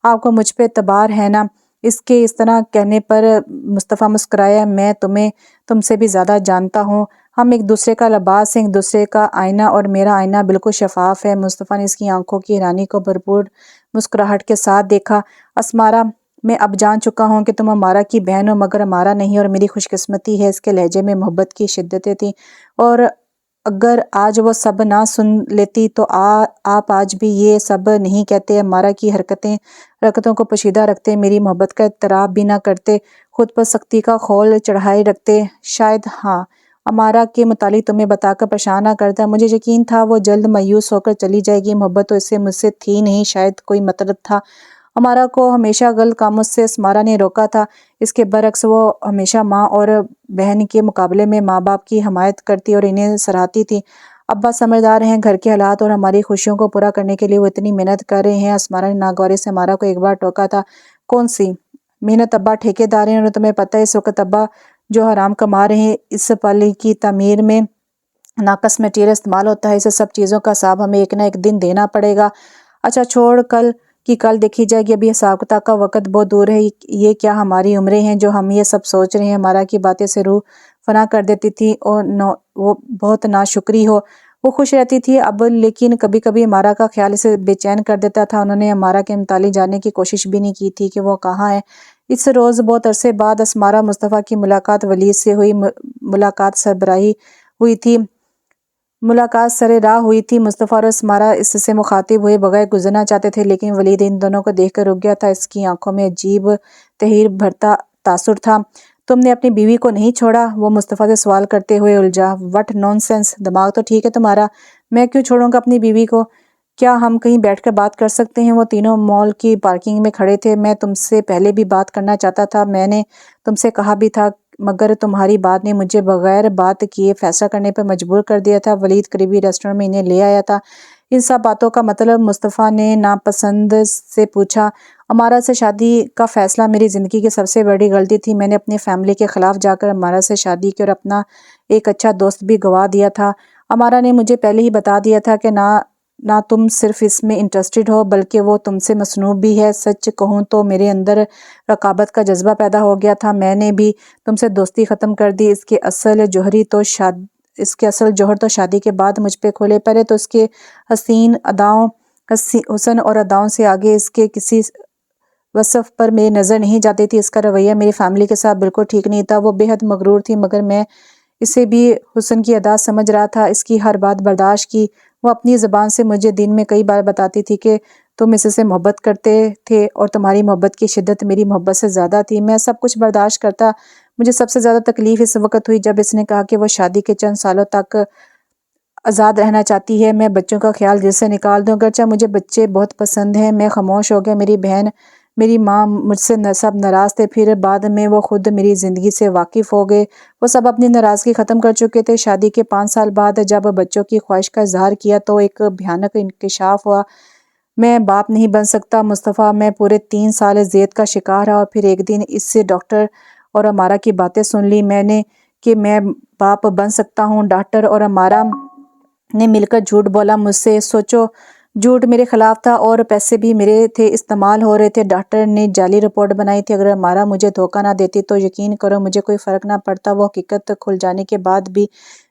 आपको मुझ पे तबार है ना? इसके इस तरह कहने पर मुस्तफ़ा मुस्कुराया। मैं तुम्हें तुमसे भी ज़्यादा जानता हूँ। हम एक दूसरे का लिबास हैं, एक दूसरे का आईना, और मेरा आईना बिल्कुल शफाफ है। मुस्तफ़ा ने इसकी आंखों की हैरानी को भरपूर मुस्कुराहट के साथ देखा। अस्मारा, मैं अब जान चुका हूँ कि तुम अमारा की बहन हो, मगर अमारा नहीं, और मेरी खुशकिस्मती है। इसके लहजे में मोहब्बत की शिद्दतें थीं। और अगर आज वो सब ना सुन लेती तो आप आज भी ये सब नहीं कहते। अमारा की हरकतों को पोशीदा रखते, मेरी मोहब्बत का इतराफ़ भी ना करते, खुद पर सख्ती का खौल चढ़ाए रखते। शायद हाँ, अमारा के मुतालिक तुम्हें बताकर परेशान ना करता। मुझे यकीन था वो जल्द मायूस होकर चली जाएगी। मोहब्बत तो इससे मुझसे थी नहीं, शायद कोई मतलब था। अमारा को हमेशा गलत कामों से अस्मारा ने रोका था। इसके बरक्स वो हमेशा माँ और बहन के मुकाबले में माँ बाप की हमायत करती और इन्हें सराहती थी। अब्बा समझदार हैं, घर के हालात और हमारी खुशियों को पूरा करने के लिए वो इतनी मेहनत कर रहे हैं। अस्मारा ने नागौरे से अमारा को एक बार टोका था। कौन सी मेहनत अब्बा? ठेकेदार हैं और तुम्हें पता है इस वक्त अब्बा जो हराम कमा रहे हैं, इस पल की तामीर में नाकस मटेरियल इस्तेमाल होता है। इस सब चीज़ों का हिसाब हमें एक ना एक दिन देना पड़ेगा। अच्छा छोड़, कल देखी जाएगी। अभी हिसाब किताब का वक्त बहुत दूर है। ये क्या हमारी उम्रें हैं जो हम ये सब सोच रहे हैं। हमारा की बातें से रूह फना कर देती थी और वो बहुत नाशुक्री हो। वो खुश रहती थी अब, लेकिन कभी कभी हमारा का ख्याल इसे बेचैन कर देता था। उन्होंने हमारा के मुतालिक जानने की कोशिश भी नहीं की थी कि वो कहाँ है। इस रोज़ बहुत अरसे बाद अस्मारा मुस्तफ़ा की मुलाकात वलीद से हुई। मुलाकात सरबराही हुई थी। मुलाकात सरे राह हुई थी। मुस्तफ़ा और अस्मारा इससे मुखातिब हुए बगैर गुजरना चाहते थे, लेकिन वलीद इन दोनों को देखकर रुक गया था। इसकी आंखों में अजीब तहीर भरता तासुर था। तुमने अपनी बीवी को नहीं छोड़ा? वो मुस्तफ़ा से सवाल करते हुए उलझा। वट नॉनसेंस, दिमाग तो ठीक है तुम्हारा? मैं क्यों छोड़ूंगा अपनी बीवी को? क्या हम कहीं बैठकर बात कर सकते हैं? वो तीनों मॉल की पार्किंग में खड़े थे। मैं तुमसे पहले भी बात करना चाहता था, मैंने तुमसे कहा भी था, मगर तुम्हारी बात ने मुझे बगैर बात किए फैसला करने पर मजबूर कर दिया था। वलीद करीबी रेस्टोरेंट में इन्हें ले आया था। इन सब बातों का मतलब? मुस्तफ़ा ने नापसंद से पूछा। अमारा से शादी का फैसला मेरी ज़िंदगी की सबसे बड़ी गलती थी। मैंने अपनी फैमिली के ख़िलाफ़ जाकर अमारा से शादी की और अपना एक अच्छा दोस्त भी गंवा दिया था। अमारा ने मुझे पहले ही बता दिया था कि ना तुम सिर्फ इसमें इंटरेस्टेड हो, बल्कि वो तुमसे मसनूब भी है। सच कहूँ तो मेरे अंदर रकाबत का जज्बा पैदा हो गया था। मैंने भी तुमसे दोस्ती ख़त्म कर दी। इसके असल जौहर तो शादी के बाद मुझ पे खोले पड़े। तो इसके हुस्न और अदाओं से आगे इसके किसी वसफ़ पर मेरी नज़र नहीं जाती थी। इसका रवैया मेरी फैमिली के साथ बिल्कुल ठीक नहीं था। वो बेहद मगरूर थी, मगर मैं इसे भी हुस्न की अदा समझ रहा था। इसकी हर बात बर्दाश्त की। वो अपनी ज़बान से मुझे दिन में कई बार बताती थी कि तुम इससे मोहब्बत करते थे और तुम्हारी मोहब्बत की शिद्दत मेरी मोहब्बत से ज़्यादा थी। मैं सब कुछ बर्दाश्त करता। मुझे सबसे ज़्यादा तकलीफ़ इस वक़्त हुई जब इसने कहा कि वो शादी के चंद सालों तक आज़ाद रहना चाहती है। मैं बच्चों का ख़्याल दिल से निकाल दूँ, अगरचे मुझे बच्चे बहुत पसंद हैं। मैं ख़ामोश हो गया। मेरी बहन, मेरी माँ मुझसे सब नाराज़ थे। फिर बाद में वो खुद मेरी ज़िंदगी से वाकिफ़ हो गए। वो सब अपनी नाराज़गी ख़त्म कर चुके थे। शादी के 5 साल बाद जब बच्चों की ख्वाहिश का इज़हार किया तो एक भयानक इंकशाफ़ हुआ। मैं बाप नहीं बन सकता मुस्तफ़ा। मैं पूरे 3 साल ज़ेद का शिकार रहा और फिर एक दिन इससे डॉक्टर और अमारा की बातें सुन ली मैंने कि मैं बाप बन सकता हूँ। डॉक्टर और अमारा ने मिलकर झूठ बोला मुझसे। सोचो, झूठ मेरे खिलाफ था और पैसे भी मेरे थे, इस्तेमाल हो रहे थे। डॉक्टर ने जाली रिपोर्ट बनाई थी। अगर हमारा मुझे धोखा ना देती तो यकीन करो मुझे कोई फ़र्क ना पड़ता। वो हकीकत खुल जाने के बाद भी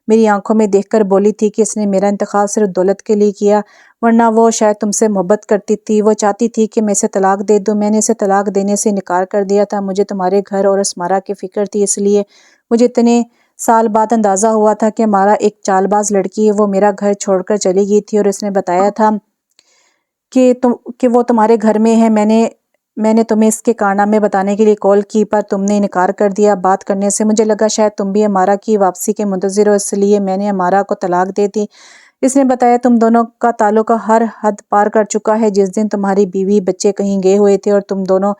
मेरी आंखों में देखकर बोली थी कि इसने मेरा इंतखाब सिर्फ दौलत के लिए किया, वरना वो शायद तुमसे मोहब्बत करती थी। वो चाहती थी कि मैं इसे तलाक दे दूँ। मैंने इसे तलाक देने से इनकार कर दिया था। मुझे तुम्हारे घर और अस्मारा की फ़िक्र थी, इसलिए मुझे इतने साल बाद अंदाज़ा हुआ था कि हमारा एक चालबाज लड़की है। वो मेरा घर छोड़कर चली गई थी और इसने बताया था कि वो तुम्हारे घर में है। मैंने तुम्हें इसके कारनामे बताने के लिए कॉल की पर तुमने इनकार कर दिया। बात करने से मुझे लगा शायद तुम भी अमारा की वापसी के मुंतज़िर हो, इसलिए मैंने अमारा को तलाक दे दी। इसने बताया तुम दोनों का ताल्लुक हर हद पार कर चुका है। जिस दिन तुम्हारी बीवी बच्चे कहीं गए हुए थे और तुम दोनों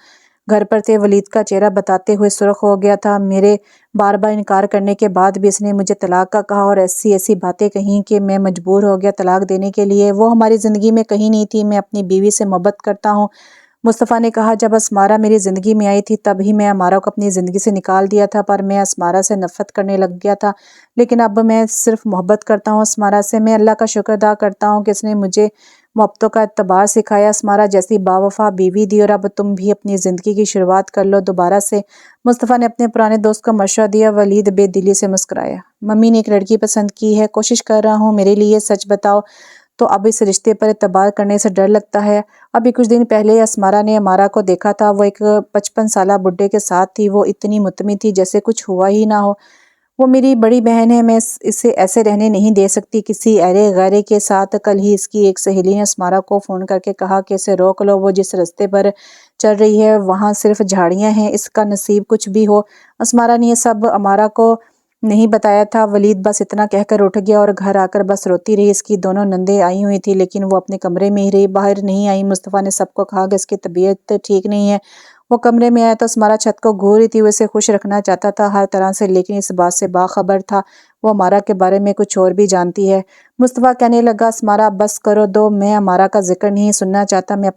घर पर थे, वलीद का चेहरा बताते हुए सुर्ख हो गया था। मेरे बार बार इनकार करने के बाद भी इसने मुझे तलाक का कहा और ऐसी ऐसी बातें कहीं कि मैं मजबूर हो गया तलाक देने के लिए। वो हमारी ज़िंदगी में कहीं नहीं थी। मैं अपनी बीवी से मोहब्बत करता हूँ, मुस्तफ़ा ने कहा। जब अस्मारा मेरी ज़िंदगी में आई थी तब ही मैं अमारा को अपनी ज़िंदगी से निकाल दिया था, पर मैं अस्मारा से नफ़रत करने लग गया था। लेकिन अब मैं सिर्फ मोहब्बत करता हूँ अस्मारा से। मैं अल्लाह का शुक्र अदा करता हूँ कि इसने मुझे मोहब्बतों का एतबार सिखाया, अस्मारा जैसी बावफा बीवी दी, और अब तुम भी अपनी ज़िंदगी की शुरुआत कर लो दोबारा से। मुस्तफ़ा ने अपने पुराने दोस्त को मशवरा दिया। वलीद बेदिली से मुस्कुराया। मम्मी ने एक लड़की पसंद की है, कोशिश कर रहा हूँ मेरे लिए, सच बताओ तो अब इस रिश्ते पर एतबार करने से डर लगता है। अभी कुछ दिन पहले अस्मारा ने अमारा को देखा था। वो एक 55 साला बुड्ढे के साथ थी। वो इतनी मुतमी थी जैसे कुछ हुआ ही ना हो। वो मेरी बड़ी बहन है, मैं इसे ऐसे रहने नहीं दे सकती किसी अरे गैरे के साथ। कल ही इसकी एक सहेली ने अस्मारा को फ़ोन करके कहा कि इसे रोक लो, वो जिस रास्ते पर चल रही है वहाँ सिर्फ झाड़ियाँ हैं, इसका नसीब कुछ भी हो। अस्मारा ने यह सब अमारा को नहीं बताया था। वलीद बस इतना कहकर उठ गया और घर आकर बस रोती रही। इसकी दोनों नंदें आई हुई थी लेकिन वो अपने कमरे में ही रही, बाहर नहीं आई। मुस्तफ़ा ने सबको कहा कि इसकी तबीयत ठीक नहीं है। वो कमरे में आया तो अस्मारा छत को घूर रही थी। वो इसे खुश रखना चाहता था हर तरह से, लेकिन इस बात से बाखबर था वो अमारा के बारे में कुछ और भी जानती है। मुस्तफ़ा कहने लगा, अस्मारा बस करो दो, मैं अमारा का जिक्र नहीं सुनना चाहता। मैं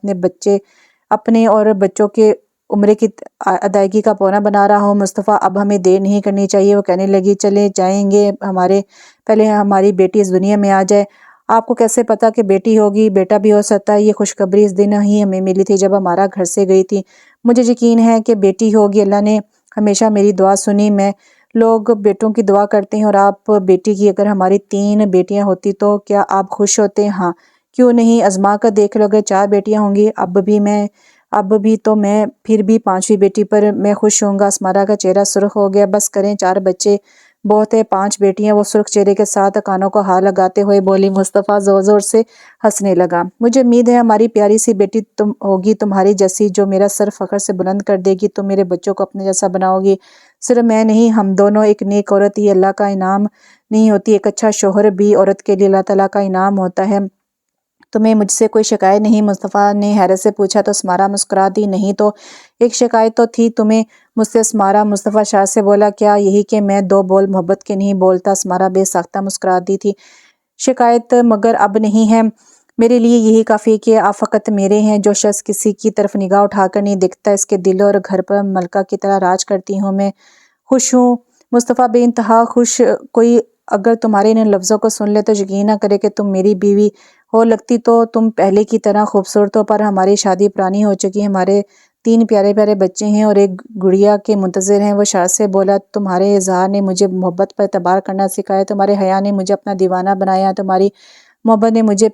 अपने और बच्चों के उम्र की अदायगी का पौना बना रहा हूँ। मुस्तफ़ा अब हमें देर नहीं करनी चाहिए। वो कहने लगी, चले जाएंगे, पहले हमारी बेटी इस दुनिया में आ जाए। आपको कैसे पता कि बेटी होगी? बेटा भी हो सकता है। ये खुशखबरी इस दिन ही हमें मिली थी जब हमारा घर से गई थी। मुझे यकीन है कि बेटी होगी। अल्लाह ने हमेशा मेरी दुआ सुनी। मैं लोग बेटों की दुआ करते हैं और आप बेटी की। अगर हमारी 3 बेटियां होती तो क्या आप खुश होते? हाँ, क्यों नहीं, आजमा कर देख लो। अगर 4 बेटियां होंगी अब भी तो मैं फिर भी 5वीं बेटी पर मैं खुश होऊंगा। अस्मारा का चेहरा सुर्ख हो गया। बस करें, 4 बच्चे बहुत है, 5 बेटियां। वो सुर्ख चेहरे के साथ कानों को हाथ लगाते हुए बोली। मुस्तफ़ा जोर जोर से हंसने लगा। मुझे उम्मीद है हमारी प्यारी सी बेटी तुम होगी, तुम्हारी जैसी, जो मेरा सर फख्र से बुलंद कर देगी। तुम मेरे बच्चों को अपने जैसा बनाओगी। सिर्फ मैं नहीं, हम दोनों। एक नेक औरत ही अल्लाह का इनाम नहीं होती, एक अच्छा शोहर भी औरत के लिए अल्लाह ताला का इनाम होता है। तुम्हें मुझसे कोई शिकायत नहीं? मुस्तफ़ा ने हैरत से पूछा तो अस्मारा मुस्कुरा दी। नहीं तो एक शिकायत तो थी तुम्हें मुझसे अस्मारा। मुस्तफ़ा शार से बोला, क्या? यही कि मैं 2 बोल मोहब्बत के नहीं बोलता। अस्मारा बेसाख्ता मुस्कुरा दी थी। शिकायत मगर अब नहीं है, मेरे लिए यही काफ़ी है कि आप फ़कत मेरे हैं। जो शख्स किसी की तरफ निगाह उठाकर नहीं दिखता, इसके दिल और घर पर मलका की तरह राज करती हूँ मैं। खुश हूँ मुस्तफ़ा, बेइंतहा खुश। कोई अगर तुम्हारे इन लफ्ज़ों को सुन ले तो यकीन ना करे कि तुम मेरी बीवी हो। लगती तो तुम पहले की तरह खूबसूरत हो, पर हमारी शादी पुरानी हो चुकी है। हमारे 3 प्यारे प्यारे बच्चे हैं और एक गुड़िया के मुंतज़िर हैं। वो शार से बोला, तुम्हारे इज़हार ने मुझे मोहब्बत पर एतबार करना सिखाया, तुम्हारे हया ने मुझे अपना दीवाना बनाया, तुम्हारी मोहब्बत ने मुझे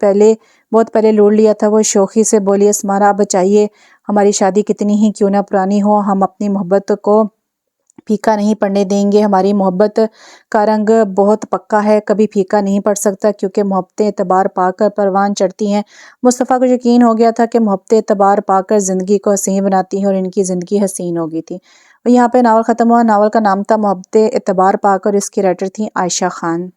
बहुत पहले लूट लिया था। वो शोखी से बोली, अस्मारा अब चाहिए हमारी शादी कितनी ही क्यों ना पुरानी हो, हम अपनी मोहब्बत को پھیکا نہیں پڑنے دیں گے، ہماری محبت کا رنگ بہت پکا ہے، کبھی پھیکا نہیں پڑ سکتا، کیونکہ محبتیں اعتبار پا کر پروان چڑھتی ہیں۔ مصطفیٰ کو یقین ہو گیا تھا کہ محبتیں اعتبار پا کر زندگی کو حسین بناتی ہیں، اور ان کی زندگی حسین ہو گئی تھی۔ اور یہاں پہ ناول ختم ہوا۔ ناول کا نام تھا محبتیں اعتبار پا کر، اس کی رائٹر تھیں عائشہ خان۔